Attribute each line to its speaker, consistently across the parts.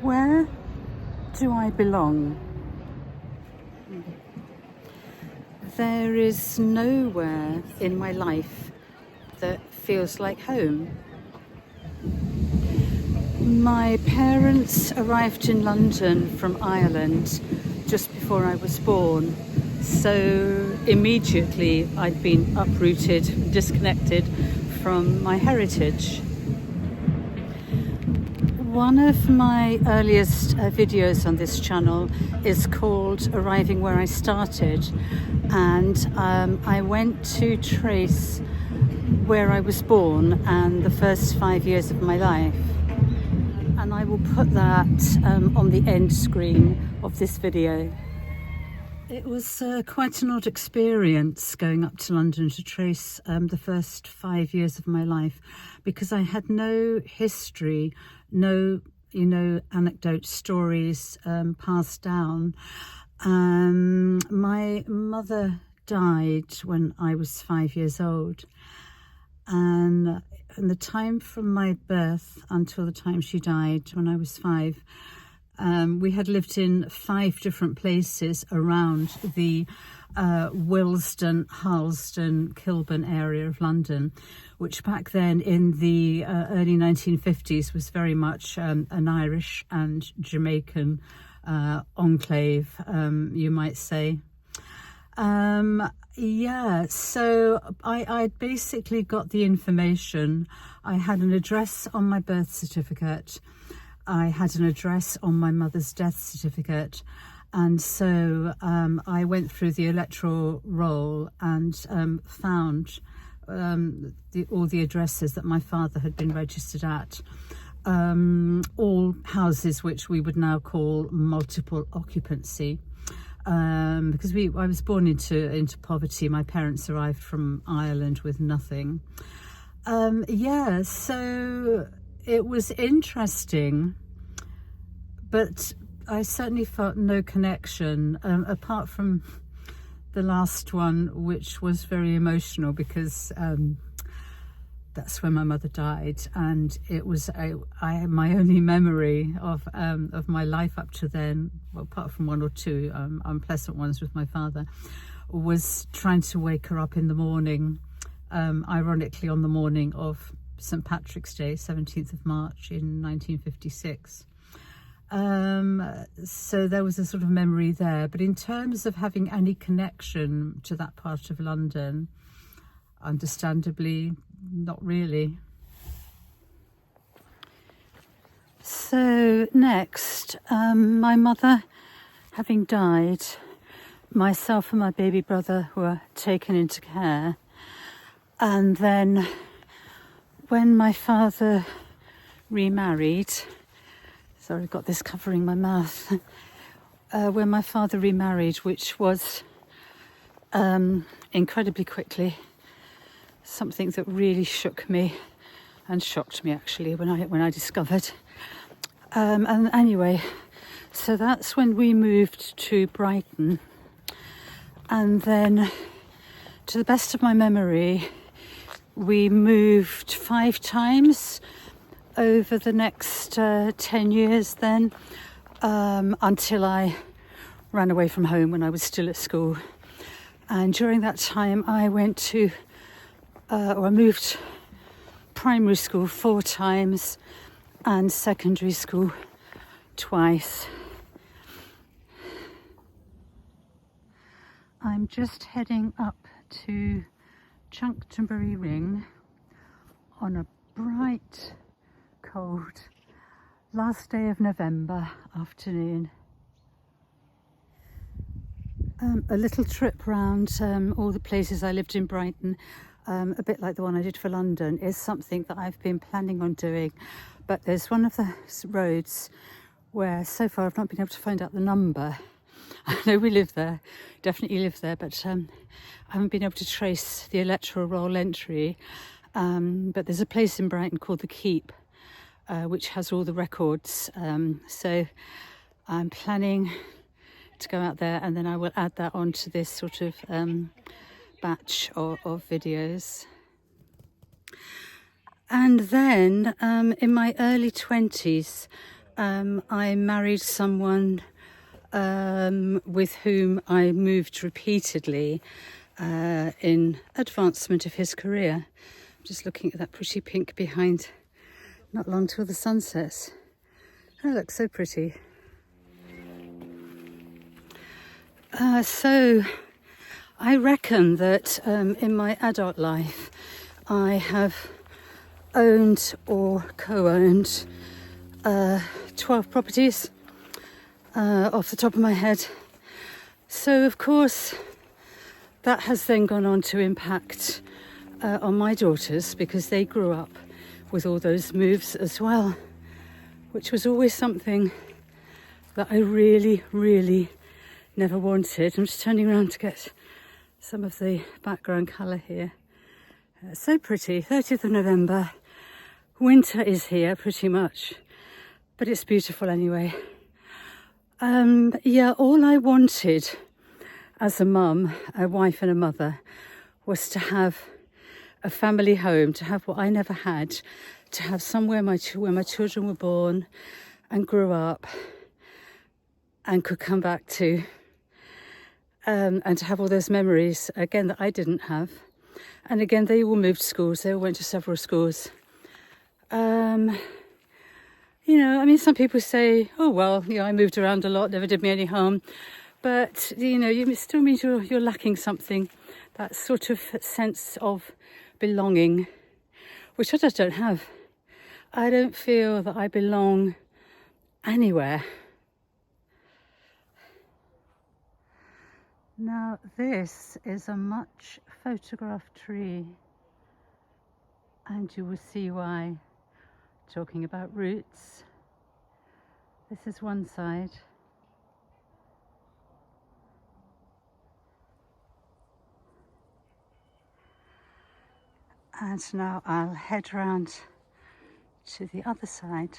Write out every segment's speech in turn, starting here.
Speaker 1: Where do I belong? There is nowhere in my life that feels like home. My parents arrived in London from Ireland just before I was born, so immediately I'd been uprooted, disconnected from my heritage. One of my earliest videos on this channel is called Arriving Where I Started, and I went to trace where I was born and the first 5 years of my life, and I will put that on the end screen of this video. It was quite an odd experience going up to London to trace the first 5 years of my life, because I had no history, no anecdote stories passed down. My mother died when I was 5 years old, and in the time from my birth until the time she died when I was 5, we had lived in 5 different places around the Willesden, Harlesden, Kilburn area of London, which back then in the early 1950s was very much an Irish and Jamaican enclave, you might say. So I basically got the information. I had an address on my birth certificate. I had an address on my mother's death certificate, and so I went through the electoral roll and found all the addresses that my father had been registered at, all houses which we would now call multiple occupancy, because I was born into poverty. My parents arrived from Ireland with nothing. So it was interesting, but I certainly felt no connection, apart from the last one, which was very emotional, because that's when my mother died, and it was my only memory of my life up to then, well, apart from one or two unpleasant ones with my father, was trying to wake her up in the morning, ironically on the morning of St. Patrick's Day, 17th of March in 1956. So there was a sort of memory there, but in terms of having any connection to that part of London, understandably, not really. So next, my mother having died, myself and my baby brother were taken into care, and then when my father remarried, sorry, I've got this covering my mouth, when my father remarried, which was incredibly quickly, something that really shook me and shocked me actually when I discovered. And anyway, so that's when we moved to Brighton, and then, to the best of my memory, we moved 5 times over the next 10 years then, until I ran away from home when I was still at school. And during that time I went to, I moved primary school 4 times and secondary school twice. I'm just heading up to Chanctonbury Ring on a bright, cold, last day of November afternoon. A little trip round all the places I lived in Brighton, a bit like the one I did for London, is something that I've been planning on doing, but there's one of the roads where so far I've not been able to find out the number. I know we live there, definitely live there, but I haven't been able to trace the electoral roll entry. But there's a place in Brighton called the Keep, which has all the records. So I'm planning to go out there, and then I will add that onto this sort of batch of videos. And then in my early 20s, I married someone with whom I moved repeatedly in advancement of his career. I'm just looking at that pretty pink behind, not long till the sun sets. Oh, it looks so pretty. So I reckon that in my adult life I have owned or co-owned 12 properties off the top of my head. So of course that has then gone on to impact on my daughters, because they grew up with all those moves as well, which was always something that I really, really never wanted. I'm just turning around to get some of the background colour here. So pretty. 30th of November. Winter is here pretty much, but it's beautiful anyway. Yeah, all I wanted as a mum, a wife and a mother, was to have a family home, to have what I never had, to have somewhere where my children were born and grew up and could come back to, and to have all those memories again that I didn't have. And again, they all moved schools. They all went to several schools. You know, I mean, some people say, oh, well, you know, I moved around a lot, never did me any harm. But, you know, it still means you're lacking something, that sort of sense of belonging, which I just don't have. I don't feel that I belong anywhere. Now, this is a much photographed tree, and you will see why. Talking about roots, this is one side. And now I'll head round to the other side.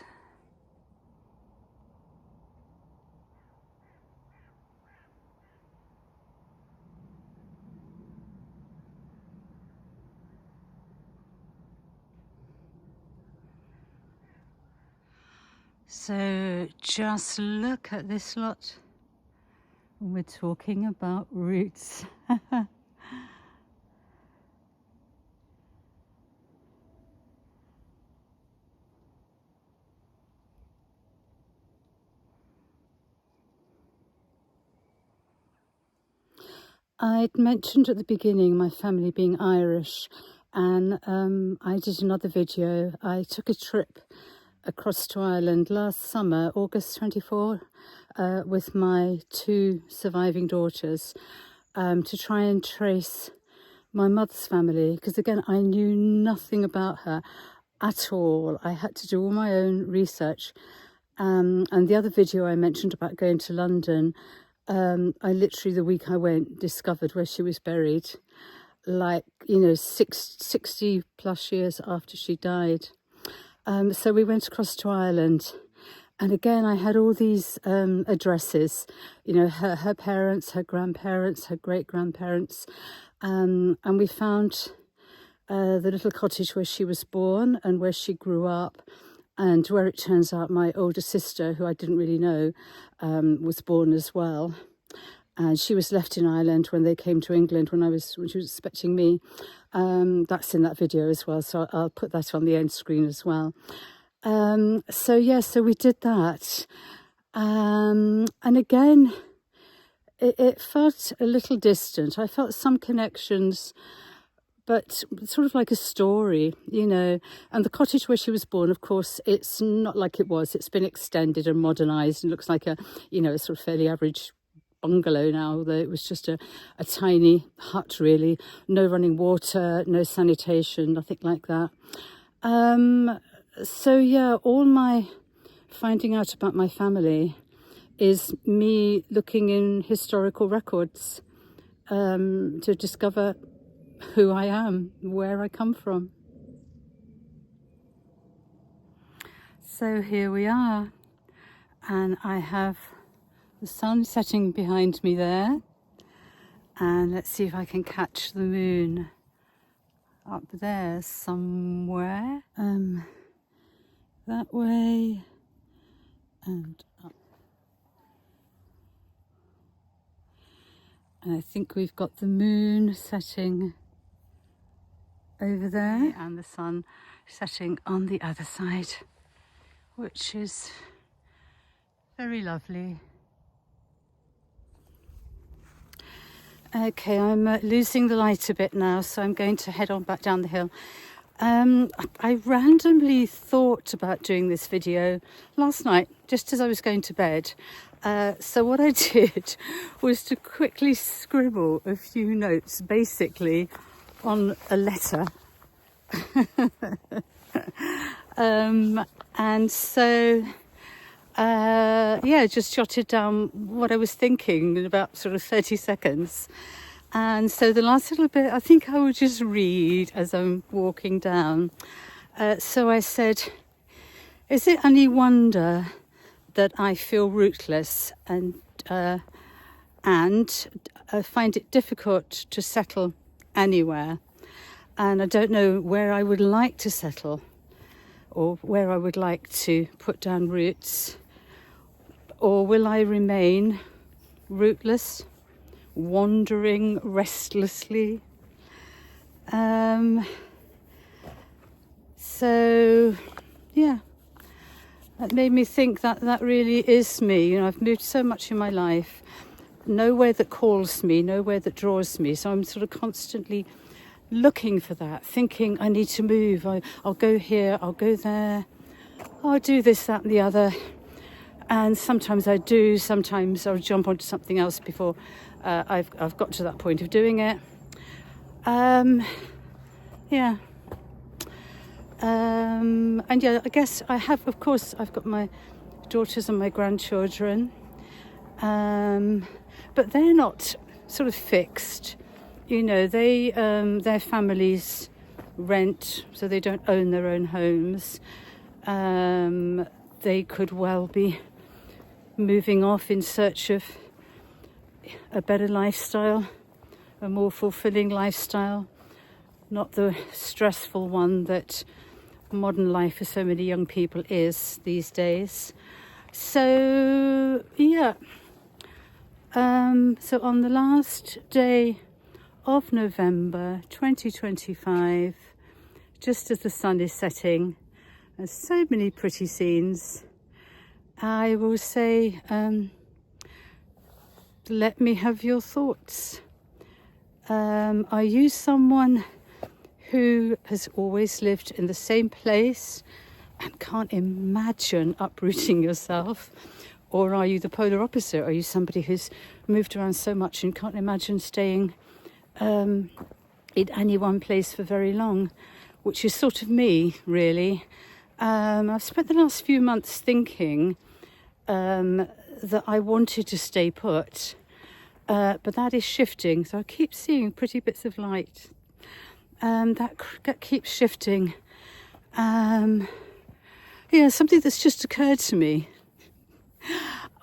Speaker 1: So just look at this lot. We're talking about roots. I'd mentioned at the beginning my family being Irish, and I did another video. I took a trip across to Ireland last summer, August 24, with my two surviving daughters, to try and trace my mother's family, because again, I knew nothing about her at all. I had to do all my own research. And the other video I mentioned about going to London, I literally, the week I went, discovered where she was buried, like, you know, 60 plus years after she died. So we went across to Ireland, and again I had all these addresses, you know, her parents, her grandparents, her great-grandparents, and we found the little cottage where she was born and where she grew up, and where it turns out my older sister, who I didn't really know, was born as well. And she was left in Ireland when they came to England when she was expecting me. That's in that video as well, so I'll put that on the end screen as well. So we did that. And again, it felt a little distant. I felt some connections, but sort of like a story, you know. And the cottage where she was born, of course, it's not like it was. It's been extended and modernised and looks like a sort of fairly average bungalow now, although it was just a tiny hut, really. No running water, no sanitation, nothing like that. So yeah, all my finding out about my family is me looking in historical records to discover who I am, where I come from. So here we are, and I have the sun setting behind me there, and let's see if I can catch the moon up there somewhere. That way, and up. And I think we've got the moon setting over there and the sun setting on the other side, which is very lovely. Okay, I'm losing the light a bit now, so I'm going to head on back down the hill. I randomly thought about doing this video last night, just as I was going to bed. So what I did was to quickly scribble a few notes, basically on a letter. And so, just jotted down what I was thinking in about sort of 30 seconds. And so the last little bit, I think I would just read as I'm walking down. So I said, is it any wonder that I feel rootless and find it difficult to settle anywhere? And I don't know where I would like to settle or where I would like to put down roots. Or will I remain rootless, wandering restlessly? So, yeah, that made me think that that really is me. You know, I've moved so much in my life, nowhere that calls me, nowhere that draws me. So I'm sort of constantly looking for that, thinking I need to move. I'll go here, I'll go there, I'll do this, that and the other. And sometimes I do, sometimes I'll jump onto something else before I've got to that point of doing it. And yeah, I guess I have, of course, I've got my daughters and my grandchildren, but they're not sort of fixed. You know, they their families rent, so they don't own their own homes. They could well be moving off in search of a better lifestyle, a more fulfilling lifestyle, not the stressful one that modern life for so many young people is these days. So, yeah. So on the last day of November 2025, just as the sun is setting, and so many pretty scenes, I will say, let me have your thoughts. Are you someone who has always lived in the same place and can't imagine uprooting yourself? Or are you the polar opposite? Are you somebody who's moved around so much and can't imagine staying in any one place for very long, which is sort of me, really. I've spent the last few months thinking that I wanted to stay put, but that is shifting. So I keep seeing pretty bits of light. That keeps shifting. Something that's just occurred to me.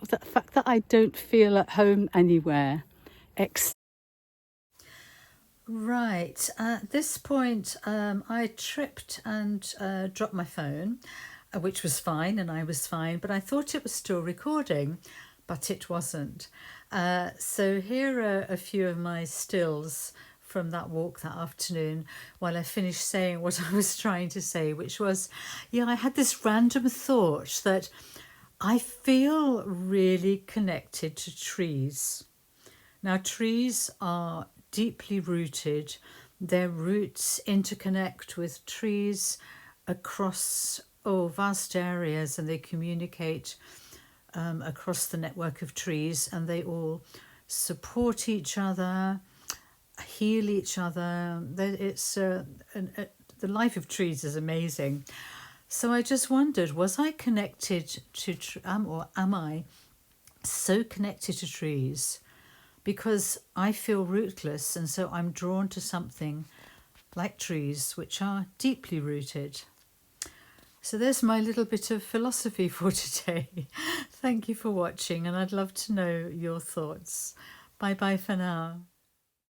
Speaker 1: The fact that I don't feel at home anywhere. Right, at this point I tripped and dropped my phone, which was fine, and I was fine, but I thought it was still recording, but it wasn't. So here are a few of my stills from that walk that afternoon while I finished saying what I was trying to say, which was, I had this random thought that I feel really connected to trees. Now, trees are deeply rooted. Their roots interconnect with trees across vast areas, and they communicate across the network of trees, and they all support each other, heal each other. It's the life of trees is amazing. So I just wondered, was I connected to am I so connected to trees because I feel rootless, and so I'm drawn to something like trees, which are deeply rooted. So there's my little bit of philosophy for today. Thank you for watching, and I'd love to know your thoughts. Bye bye for now.